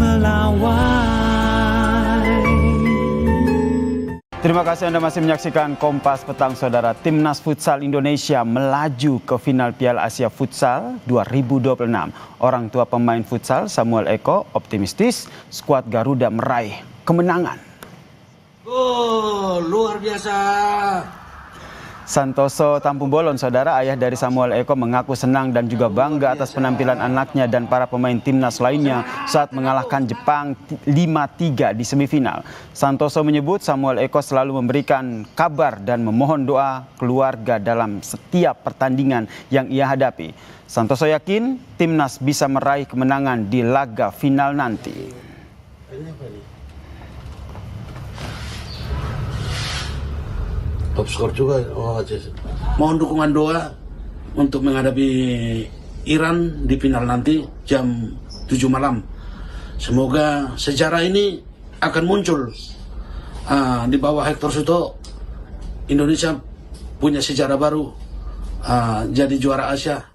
melawai. Terima kasih Anda masih menyaksikan Kompas Petang, Saudara. Timnas Futsal Indonesia melaju ke final Piala Asia Futsal 2026. Orang tua pemain futsal Samuel Eko optimistis skuad Garuda meraih kemenangan. Oh, luar biasa. Santoso Tampung Bolon, Saudara, ayah dari Samuel Eko, mengaku senang dan juga bangga atas penampilan anaknya dan para pemain timnas lainnya saat mengalahkan Jepang 5-3 di semifinal. Santoso menyebut Samuel Eko selalu memberikan kabar dan memohon doa keluarga dalam setiap pertandingan yang ia hadapi. Santoso yakin timnas bisa meraih kemenangan di laga final nanti. Top skor juga. Mohon dukungan doa untuk menghadapi Iran di final nanti jam 7 malam. Semoga sejarah ini akan muncul di bawah Hector Suto. Indonesia punya sejarah baru jadi juara Asia